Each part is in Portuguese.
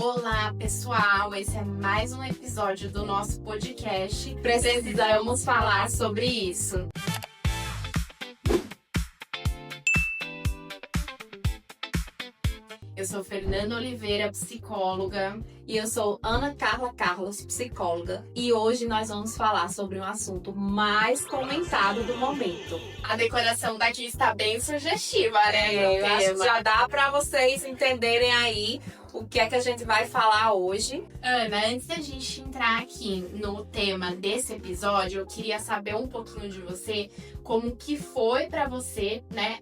Olá, pessoal! Esse é mais um episódio do nosso podcast. Precisamos falar sobre isso. Eu sou Fernanda Oliveira, psicóloga. E eu sou Ana Carla Carlos, psicóloga. E hoje nós vamos falar sobre um assunto mais comentado do momento. A decoração daqui está bem sugestiva, né? Eu acho que já dá para vocês entenderem aí o que é que a gente vai falar hoje. Ana, antes da gente entrar aqui no tema desse episódio, eu queria saber um pouquinho de você, como que foi para você, né,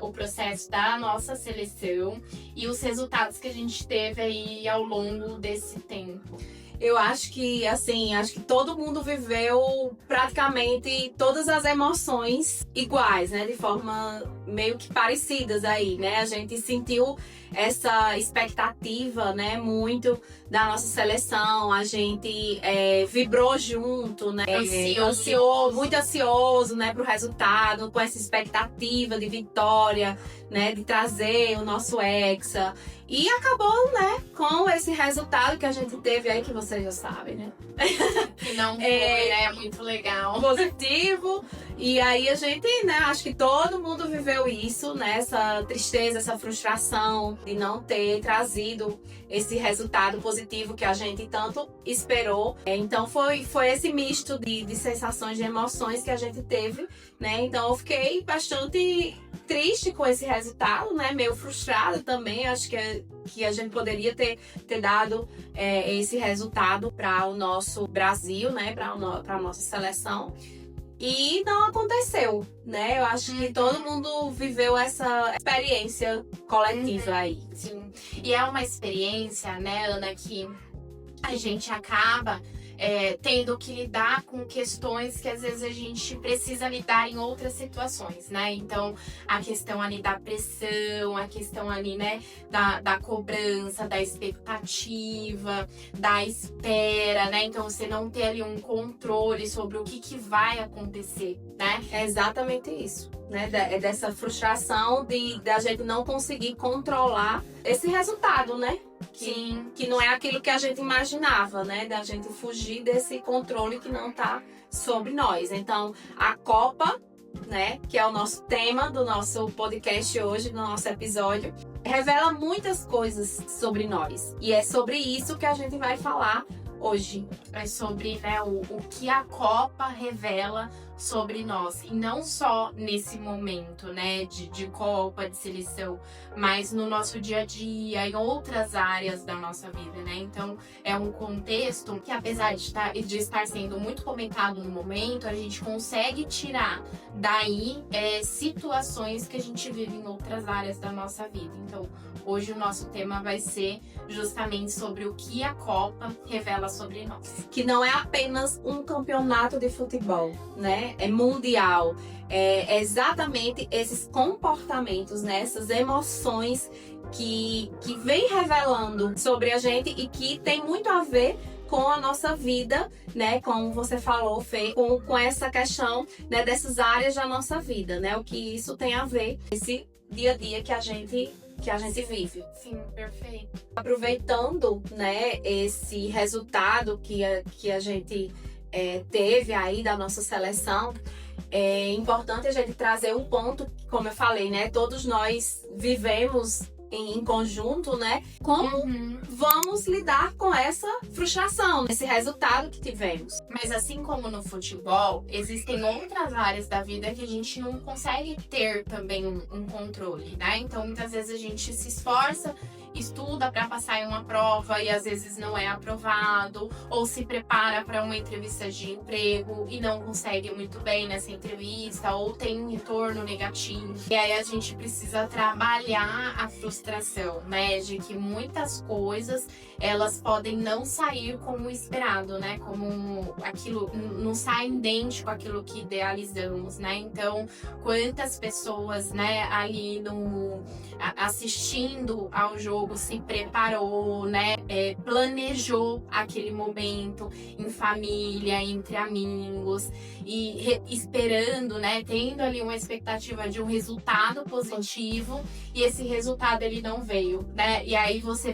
o processo da nossa seleção e os resultados que a gente teve aí ao longo desse tempo. Eu acho que, acho que todo mundo viveu praticamente todas as emoções iguais, né? De forma meio que parecidas aí, né? A gente sentiu essa expectativa, né? Muito da nossa seleção. A gente vibrou junto, né? Muito ansioso, né? Pro resultado, com essa expectativa de vitória, né? De trazer o nosso Hexa. E acabou, né, com esse resultado que a gente teve aí, que vocês já sabem, né? Que não foi, né? Muito legal. Positivo. E aí a gente, né, acho que todo mundo viveu isso, né? Essa tristeza, essa frustração de não ter trazido esse resultado positivo que a gente tanto esperou. Então foi esse misto de sensações, de emoções que a gente teve, né? Então eu fiquei bastante triste com esse resultado, né? Meio frustrada também. Acho que a gente poderia ter dado esse resultado para o nosso Brasil, né? Para a nossa seleção. E não aconteceu, né? Eu acho que todo mundo viveu essa experiência coletiva aí. Sim. E é uma experiência, né, Ana, que a gente acaba tendo que lidar com questões que às vezes a gente precisa lidar em outras situações, né? Então, a questão ali da pressão, a questão ali, né, da cobrança, da expectativa, da espera, né? Então, você não ter ali um controle sobre o que vai acontecer, né? É exatamente isso, né? É dessa frustração da gente não conseguir controlar esse resultado, né? Sim. Que não é aquilo que a gente imaginava, né? Da gente fugir desse controle que não tá sobre nós. Então, a Copa, né? Que é o nosso tema do nosso podcast hoje, do nosso episódio, revela muitas coisas sobre nós. E é sobre isso que a gente vai falar hoje. É sobre, né, o que a Copa revela sobre nós. E não só nesse momento, né, de Copa, de seleção, mas no nosso dia a dia, em outras áreas da nossa vida, né? Então, é um contexto que, apesar de estar sendo muito comentado no momento, a gente consegue tirar daí situações que a gente vive em outras áreas da nossa vida. Então, hoje o nosso tema vai ser justamente sobre o que a Copa revela sobre nós. Que não é apenas um campeonato de futebol, né? É mundial. É exatamente esses comportamentos, né? Essas emoções que vem revelando sobre a gente e que tem muito a ver com a nossa vida, né? Como você falou, Fê, com essa questão, né, dessas áreas da nossa vida, né? O que isso tem a ver com esse dia a dia que a gente vive. Sim, perfeito. Aproveitando, né, esse resultado que a gente teve aí da nossa seleção, é importante a gente trazer um ponto, como eu falei, né? Todos nós vivemos em conjunto, né? Como vamos lidar com essa frustração, esse resultado que tivemos. Mas assim como no futebol, existem outras áreas da vida que a gente não consegue ter também um controle, né? Então, muitas vezes a gente se esforça, estuda para passar em uma prova e às vezes não é aprovado, ou se prepara para uma entrevista de emprego e não consegue muito bem nessa entrevista, ou tem um retorno negativo. E aí a gente precisa trabalhar a frustração, né? De que muitas coisas, elas podem não sair como esperado, né? Como aquilo não sai idêntico àquilo que idealizamos, né? Então, quantas pessoas, né, ali assistindo ao jogo jogo, se preparou, né? Planejou aquele momento em família, entre amigos e esperando, né? Tendo ali uma expectativa de um resultado positivo e esse resultado ele não veio, né? E aí você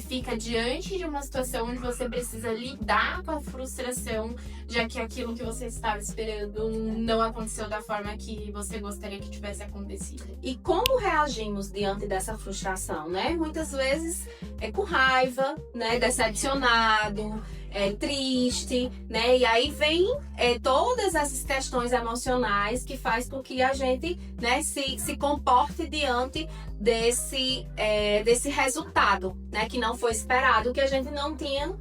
fica diante de uma situação onde você precisa lidar com a frustração, já que aquilo que você estava esperando não aconteceu da forma que você gostaria que tivesse acontecido. E como reagimos diante dessa frustração, né? Muitas vezes é com raiva, né? Decepcionado, triste, né? E aí vem todas essas questões emocionais que faz com que a gente, né, se comporte diante desse resultado, né? Que não foi esperado, que a gente não tinha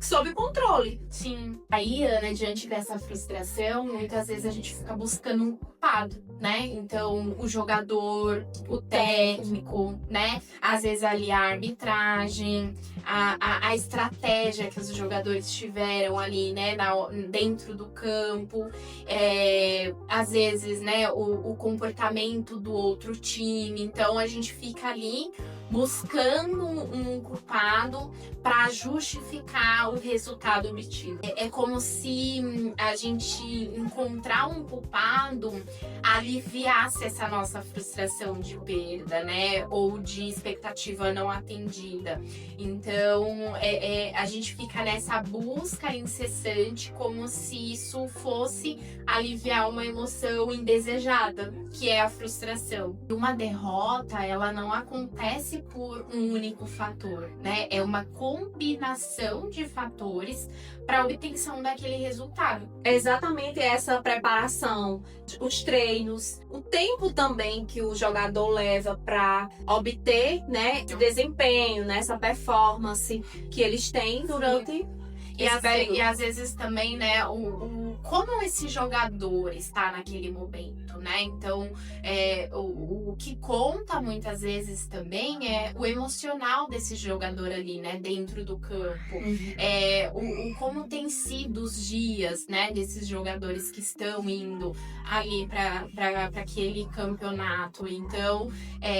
sob controle. Sim. Aí, Ana, diante dessa frustração, muitas vezes a gente fica buscando um culpado, né? Então, o jogador, o técnico, né? Às vezes ali a arbitragem, a estratégia que os jogadores tiveram ali, né? Dentro do campo. Às vezes, né? O comportamento do outro time. Então, a gente fica ali buscando um culpado para justificar o resultado obtido. É como se a gente encontrar um culpado aliviasse essa nossa frustração de perda, né? Ou de expectativa não atendida. Então, a gente fica nessa busca incessante como se isso fosse aliviar uma emoção indesejada, que é a frustração. Uma derrota, ela não acontece por um único fator, né? É uma combinação de fatores para a obtenção daquele resultado. É exatamente essa preparação, os treinos, o tempo também que o jogador leva para obter, né, desempenho, né, essa performance que eles têm durante esse período. E às vezes também, né, como esse jogador está naquele momento, né? Então, o que conta muitas vezes também é o emocional desse jogador ali, né? Dentro do campo. Como tem sido os dias, né? Desses jogadores que estão indo ali para aquele campeonato. Então,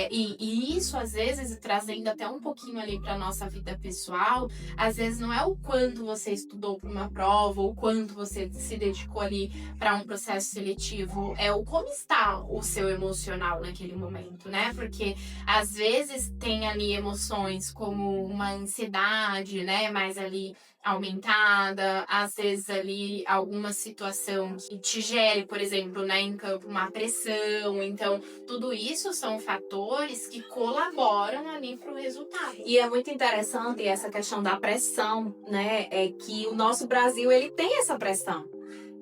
e isso às vezes, trazendo até um pouquinho ali para nossa vida pessoal, às vezes não é o quanto você estudou para uma prova ou quanto você se dedicou ali para um processo seletivo, é o como está o seu emocional naquele momento, né? Porque às vezes tem ali emoções como uma ansiedade, né? Mais ali aumentada, às vezes ali alguma situação que te gere, por exemplo, né, em campo uma pressão. Então, tudo isso são fatores que colaboram ali para o resultado. E é muito interessante essa questão da pressão, né? É que o nosso Brasil, ele tem essa pressão,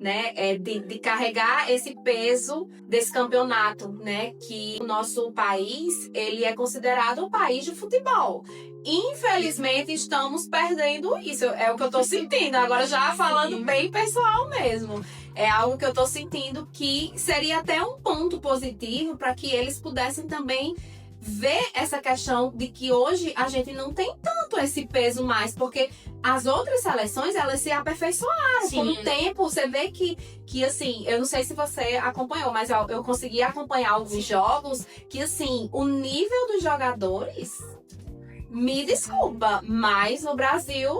né? De carregar esse peso desse campeonato, né? Que o nosso país, ele é considerado um país de futebol. Infelizmente, estamos perdendo isso. É o que eu tô sentindo. Agora, já falando bem pessoal mesmo. É algo que eu tô sentindo que seria até um ponto positivo para que eles pudessem também ver essa questão de que hoje a gente não tem tanto esse peso mais, porque as outras seleções, elas se aperfeiçoaram. Com o tempo, você vê que assim, eu não sei se você acompanhou, mas eu consegui acompanhar alguns jogos que, assim, o nível dos jogadores, me desculpa, mas o Brasil,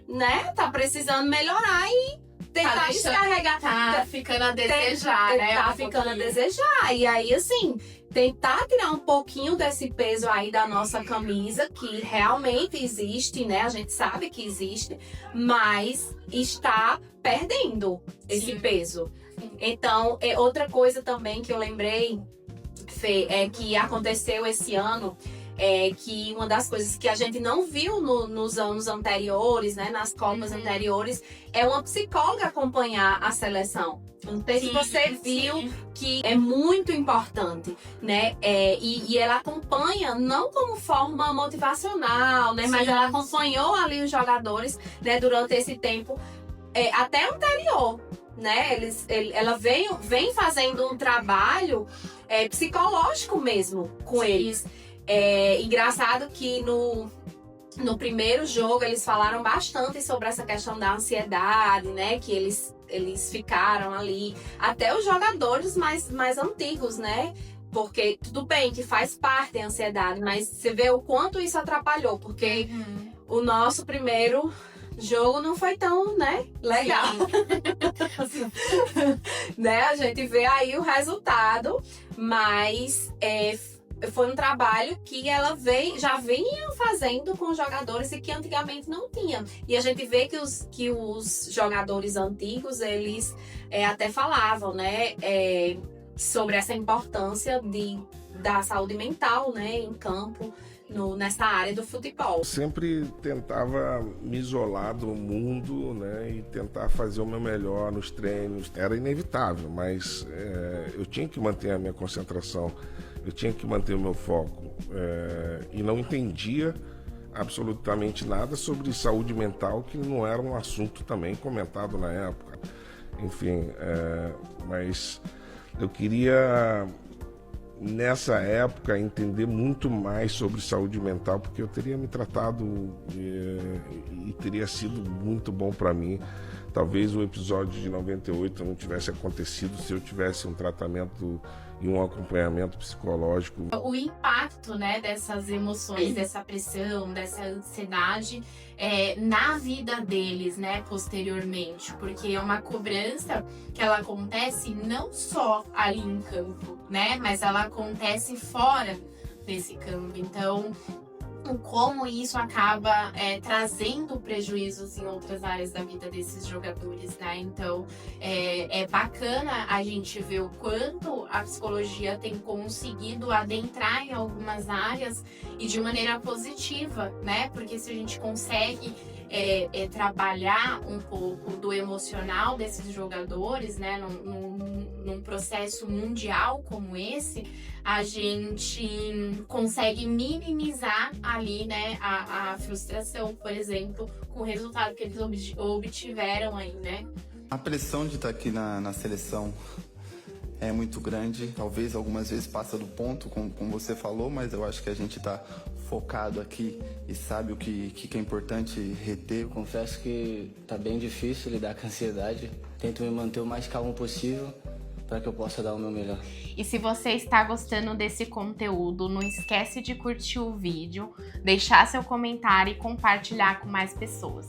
né, tá precisando melhorar e tentar descarregar. Tá ficando a desejar, né? Tá ficando a desejar. E aí, assim, tentar tirar um pouquinho desse peso aí da nossa camisa, que realmente existe, né? A gente sabe que existe, mas está perdendo esse peso. Então, outra coisa também que eu lembrei, Fê, é que aconteceu esse ano, que uma das coisas que a gente não viu nos anos anteriores, né, nas Copas anteriores, é uma psicóloga acompanhar a seleção. Não sei se você viu que é muito importante, né? E ela acompanha não como forma motivacional, né? Mas ela acompanhou ali os jogadores, né, durante esse tempo até anterior, né? Ela vem fazendo um trabalho psicológico mesmo com eles. Engraçado que no primeiro jogo eles falaram bastante sobre essa questão da ansiedade, né? Que eles ficaram ali, até os jogadores mais antigos, né? Porque tudo bem que faz parte da ansiedade, mas você vê o quanto isso atrapalhou, porque o nosso primeiro jogo não foi tão, né, legal. Né? A gente vê aí o resultado, mas foi um trabalho que ela já vinha fazendo com jogadores e que antigamente não tinha. E a gente vê que os jogadores antigos, eles até falavam, né, sobre essa importância da saúde mental, né, em campo, nessa área do futebol. Eu sempre tentava me isolar do mundo, né, e tentar fazer o meu melhor nos treinos. Era inevitável, mas eu tinha que manter a minha concentração, eu tinha que manter o meu foco. E não entendia absolutamente nada sobre saúde mental, que não era um assunto também comentado na época. Enfim, mas eu queria, nessa época, entender muito mais sobre saúde mental, porque eu teria me tratado e teria sido muito bom para mim. Talvez o episódio de 98 não tivesse acontecido se eu tivesse um tratamento e um acompanhamento psicológico. O impacto, né, dessas emoções, dessa pressão, dessa ansiedade na vida deles, né, posteriormente, porque é uma cobrança que ela acontece não só ali em campo, né, mas ela acontece fora desse campo. Então, como isso acaba trazendo prejuízos em outras áreas da vida desses jogadores, né? Então, é bacana a gente ver o quanto a psicologia tem conseguido adentrar em algumas áreas e de maneira positiva, né? Porque se a gente consegue trabalhar um pouco do emocional desses jogadores, né? Num processo mundial como esse, a gente consegue minimizar ali, né, a frustração, por exemplo, com o resultado que eles obtiveram aí, né? A pressão de estar aqui na seleção é muito grande, talvez algumas vezes passa do ponto, como você falou, mas eu acho que a gente está focado aqui e sabe o que é importante reter. Eu confesso que tá bem difícil lidar com a ansiedade, tento me manter o mais calmo possível para que eu possa dar o meu melhor. E se você está gostando desse conteúdo, não esquece de curtir o vídeo, deixar seu comentário e compartilhar com mais pessoas.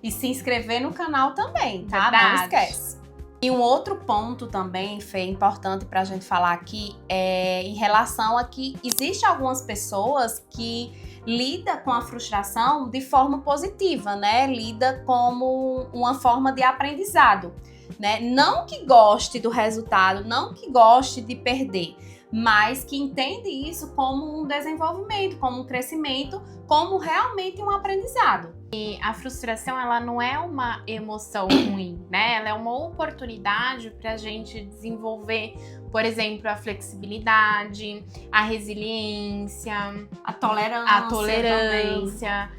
E se inscrever no canal também, tá? Verdade. Não esquece. E um outro ponto também, Fê, importante pra gente falar aqui, é em relação a que existe algumas pessoas que lidam com a frustração de forma positiva, né? Lida como uma forma de aprendizado, né? Não que goste do resultado, não que goste de perder, mas que entende isso como um desenvolvimento, como um crescimento, como realmente um aprendizado. E a frustração, ela não é uma emoção ruim, né? Ela é uma oportunidade para a gente desenvolver, por exemplo, a flexibilidade, a resiliência, a tolerância.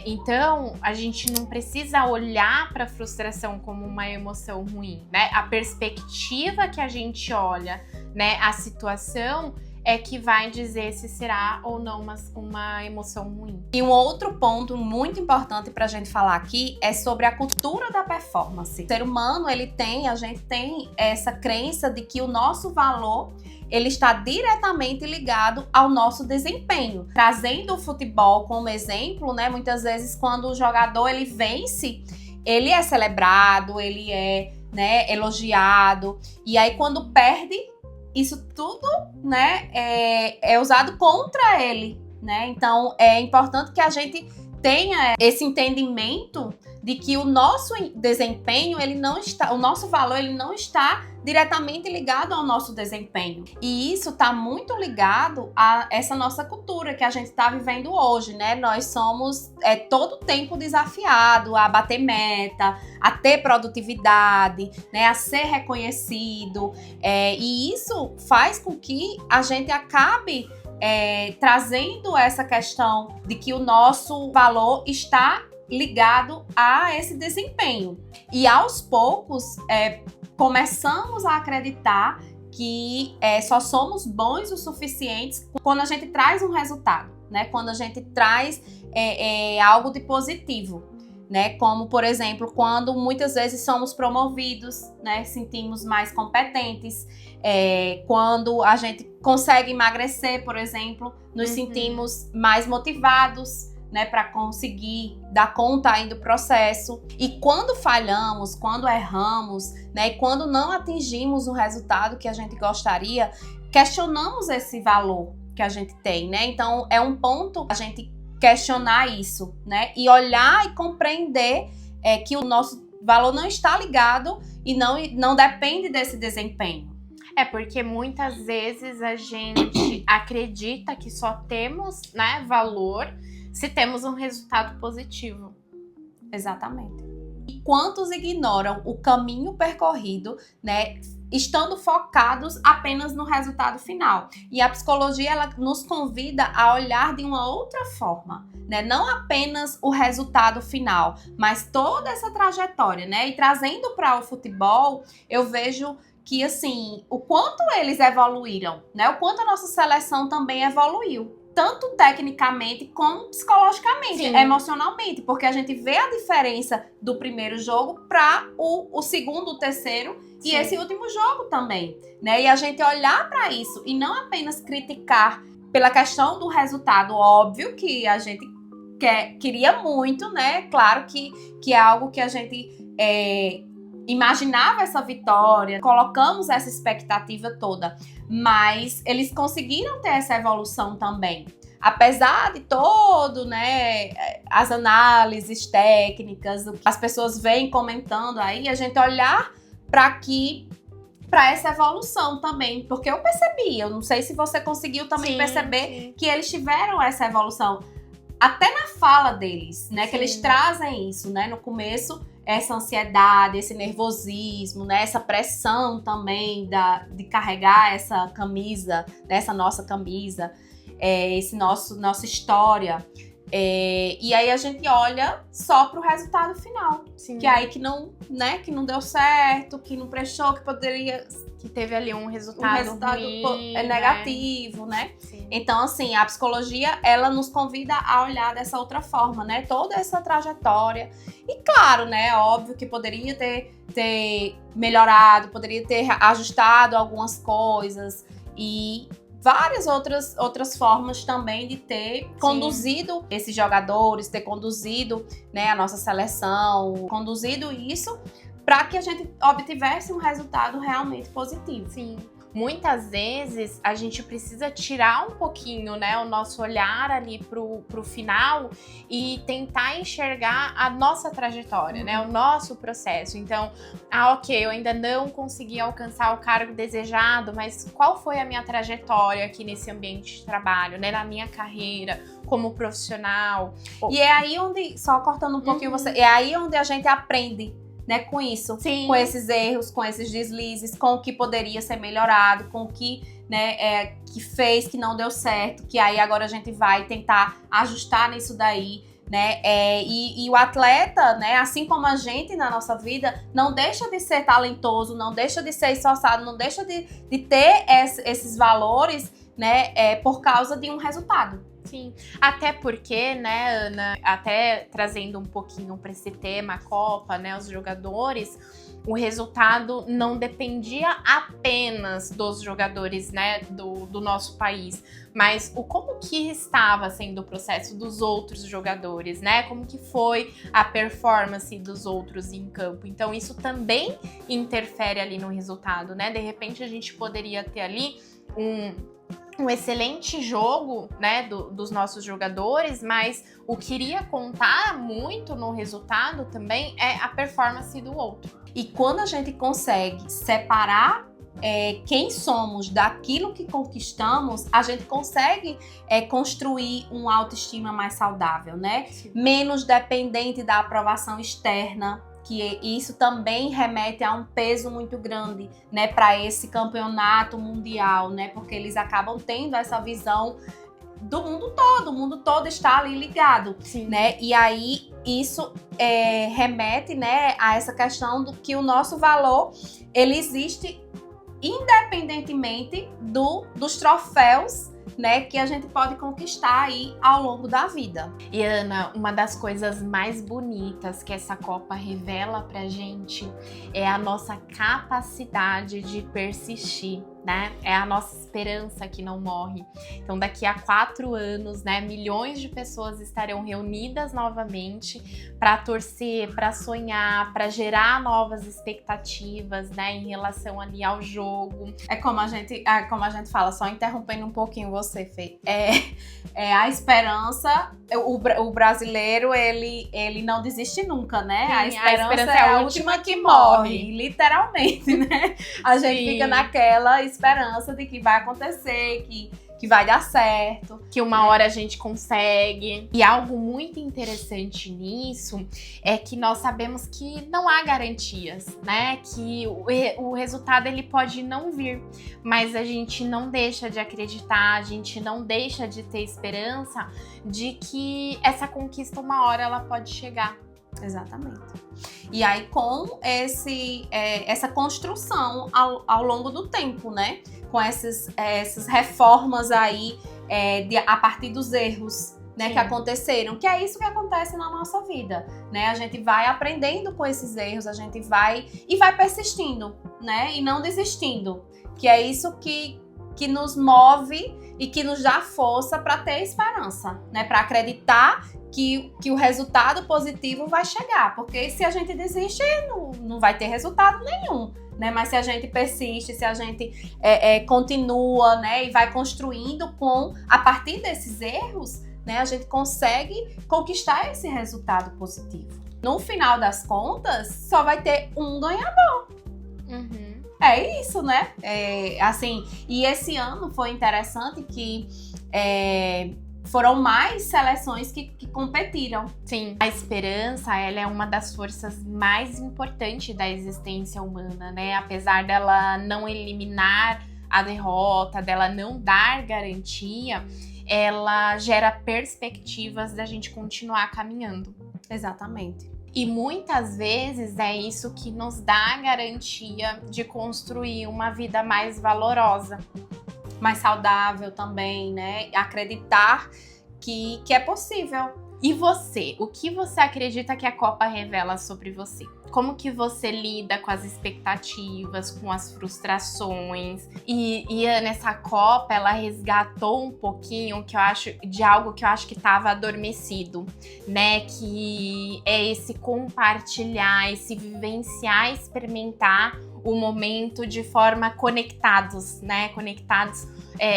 Então, a gente não precisa olhar para a frustração como uma emoção ruim, né? A perspectiva que a gente olha, né, a situação é que vai dizer se será ou não uma emoção ruim. E um outro ponto muito importante para a gente falar aqui é sobre a cultura da performance. O ser humano, a gente tem essa crença de que o nosso valor, ele está diretamente ligado ao nosso desempenho. Trazendo o futebol como exemplo, né, muitas vezes quando o jogador ele vence, ele é celebrado, ele é, né, elogiado, e aí quando perde, isso tudo, né, é usado contra ele, né? Então, é importante que a gente tenha esse entendimento de que o nosso desempenho, o nosso valor, ele não está diretamente ligado ao nosso desempenho. E isso está muito ligado a essa nossa cultura que a gente está vivendo hoje, né? Nós somos todo tempo desafiado a bater meta, a ter produtividade, né? A ser reconhecido. E isso faz com que a gente acabe trazendo essa questão de que o nosso valor está ligado a esse desempenho. E aos poucos, começamos a acreditar que só somos bons o suficientes quando a gente traz um resultado, né? Quando a gente traz algo de positivo, né? Como, por exemplo, quando muitas vezes somos promovidos, né? Sentimos mais competentes. Quando a gente consegue emagrecer, por exemplo, nos sentimos mais motivados, né? Para conseguir dar conta aí do processo. E quando falhamos, quando erramos, né? E quando não atingimos o resultado que a gente gostaria, questionamos esse valor que a gente tem, né? Então, é um ponto a gente questionar isso, né? E olhar e compreender que o nosso valor não está ligado e não depende desse desempenho. Porque muitas vezes a gente acredita que só temos, né, valor se temos um resultado positivo. Exatamente. E quantos ignoram o caminho percorrido, né? Estando focados apenas no resultado final. E a psicologia, ela nos convida a olhar de uma outra forma, né? Não apenas o resultado final, mas toda essa trajetória, né? E trazendo para o futebol, eu vejo que, assim, o quanto eles evoluíram, né? O quanto a nossa seleção também evoluiu. Tanto tecnicamente como psicologicamente, Sim. Emocionalmente, porque a gente vê a diferença do primeiro jogo para o segundo, o terceiro e Sim. esse último jogo também, né? E a gente olhar para isso e não apenas criticar pela questão do resultado, óbvio que a gente queria muito, né? Claro que é algo que a gente imaginava essa vitória, colocamos essa expectativa toda, mas eles conseguiram ter essa evolução também. Apesar de todo, né, as análises técnicas, as pessoas vêm comentando aí, a gente olhar para essa evolução também, porque eu percebi, eu não sei se você conseguiu também perceber que eles tiveram essa evolução, até na fala deles, né, que eles trazem isso, né, no começo, essa ansiedade, esse nervosismo, né? Essa pressão também de carregar essa camisa, né? Essa nossa camisa, esse nossa história. E aí a gente olha só pro resultado final. Sim. Que aí que não deu certo, que não prestou, que poderia... Que teve ali um resultado ruim, negativo, né? Sim. Então, assim, a psicologia, ela nos convida a olhar dessa outra forma, né? Toda essa trajetória. E claro, né? Óbvio que poderia ter melhorado, poderia ter ajustado algumas coisas e várias outras formas também de ter conduzido esses jogadores, ter conduzido, né, a nossa seleção, conduzido isso para que a gente obtivesse um resultado realmente positivo. Sim. Muitas vezes a gente precisa tirar um pouquinho, né, o nosso olhar ali pro final e tentar enxergar a nossa trajetória, né, o nosso processo. Então, ok, eu ainda não consegui alcançar o cargo desejado, mas qual foi a minha trajetória aqui nesse ambiente de trabalho, né, na minha carreira como profissional? E é aí onde, só cortando um pouquinho você, é aí onde a gente aprende, né, com isso, com esses erros, com esses deslizes, com o que poderia ser melhorado, com o que, né, que fez, que não deu certo, que aí agora a gente vai tentar ajustar nisso daí, né, e o atleta, né, assim como a gente na nossa vida, não deixa de ser talentoso, não deixa de ser esforçado, não deixa de ter esses valores, né, por causa de um resultado. Sim, até porque, né, Ana, até trazendo um pouquinho para esse tema, a Copa, né, os jogadores, o resultado não dependia apenas dos jogadores, né, do nosso país, mas como que estava sendo o processo dos outros jogadores, né, como que foi a performance dos outros em campo. Então isso também interfere ali no resultado, né, de repente a gente poderia ter ali um excelente jogo, né, dos nossos jogadores, mas o que iria contar muito no resultado também é a performance do outro. E quando a gente consegue separar quem somos daquilo que conquistamos, a gente consegue construir uma autoestima mais saudável, né? Menos dependente da aprovação externa, que isso também remete a um peso muito grande, né, para esse campeonato mundial, né, porque eles acabam tendo essa visão do mundo todo, o mundo todo está ali ligado, né, e aí isso remete, né, a essa questão do que o nosso valor, ele existe independentemente dos troféus né, que a gente pode conquistar aí ao longo da vida. E Ana, uma das coisas mais bonitas que essa Copa revela pra gente é a nossa capacidade de persistir, né? É a nossa esperança que não morre. Então, daqui a 4 anos, né, milhões de pessoas estarão reunidas novamente para torcer, para sonhar, para gerar novas expectativas, né, em relação ali ao jogo. É como a gente fala, só interrompendo um pouquinho você, Fê. É a esperança, o brasileiro, ele não desiste nunca, né? Sim, a esperança é a última que morre, literalmente, né? A gente fica naquela esperança de que vai acontecer, que vai dar certo. Que uma hora a gente consegue. E algo muito interessante nisso é que nós sabemos que não há garantias, né? Que o resultado ele pode não vir, mas a gente não deixa de acreditar, a gente não deixa de ter esperança de que essa conquista uma hora ela pode chegar. Exatamente. E aí com essa construção ao longo do tempo, né? Com essas reformas aí a partir dos erros, né, que aconteceram, que é isso que acontece na nossa vida, né? A gente vai aprendendo com esses erros, a gente vai persistindo, né? E não desistindo, que é isso que nos move e que nos dá força para ter esperança, né? Para acreditar que o resultado positivo vai chegar, porque se a gente desiste, não vai ter resultado nenhum, né? Mas se a gente persiste, se a gente continua, né, e vai construindo a partir desses erros, né, a gente consegue conquistar esse resultado positivo. No final das contas, só vai ter um ganhador. Uhum. É isso, né? Assim, e esse ano foi interessante que foram mais seleções que competiram. Sim, a esperança, ela é uma das forças mais importantes da existência humana, né? Apesar dela não eliminar a derrota, dela não dar garantia, ela gera perspectivas da gente continuar caminhando. Exatamente. E muitas vezes é isso que nos dá a garantia de construir uma vida mais valorosa. Mais saudável também, né? Acreditar que é possível. E você? O que você acredita que a Copa revela sobre você? Como que você lida com as expectativas, com as frustrações? E Ana, essa Copa, ela resgatou um pouquinho de algo que eu acho que estava adormecido, né? Que é esse compartilhar, esse vivenciar, experimentar o momento de forma conectados, né? Conectados,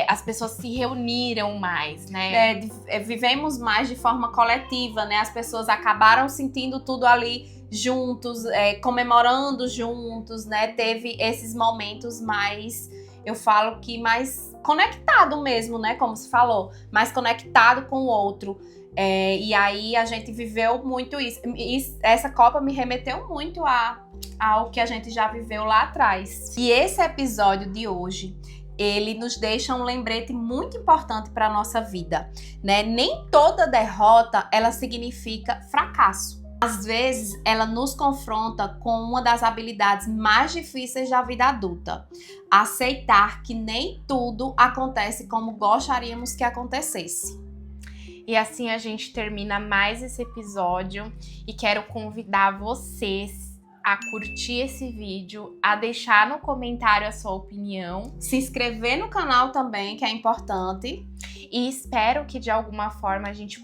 as pessoas se reuniram mais, né? Vivemos mais de forma coletiva, né? As pessoas acabaram sentindo tudo ali juntos, comemorando juntos, né? Teve esses momentos mais, eu falo que mais conectado mesmo, né? Como se falou, mais conectado com o outro. E aí a gente viveu muito isso. Essa Copa me remeteu muito ao que a gente já viveu lá atrás. E esse episódio de hoje, ele nos deixa um lembrete muito importante para a nossa vida, né? Nem toda derrota, ela significa fracasso. Às vezes, ela nos confronta com uma das habilidades mais difíceis da vida adulta. Aceitar que nem tudo acontece como gostaríamos que acontecesse. E assim a gente termina mais esse episódio e quero convidar vocês a curtir esse vídeo, a deixar no comentário a sua opinião. Se inscrever no canal também, que é importante. E espero que de alguma forma a gente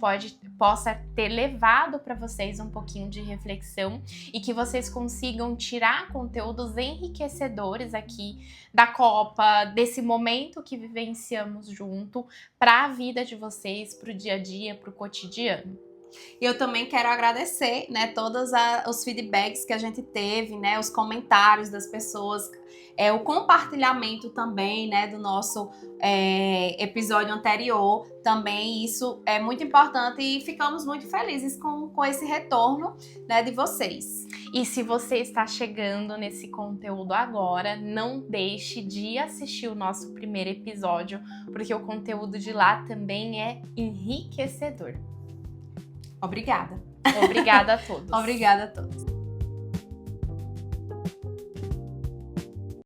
possa ter levado para vocês um pouquinho de reflexão e que vocês consigam tirar conteúdos enriquecedores aqui da Copa, desse momento que vivenciamos junto, para a vida de vocês, para o dia a dia, para o cotidiano. E eu também quero agradecer, né, todos os feedbacks que a gente teve, né, os comentários das pessoas, o compartilhamento também, né, do nosso episódio anterior. Também isso é muito importante e ficamos muito felizes com esse retorno, né, de vocês. E se você está chegando nesse conteúdo agora, não deixe de assistir o nosso primeiro episódio, porque o conteúdo de lá também é enriquecedor. Obrigada. Obrigada a todos. Obrigada a todos.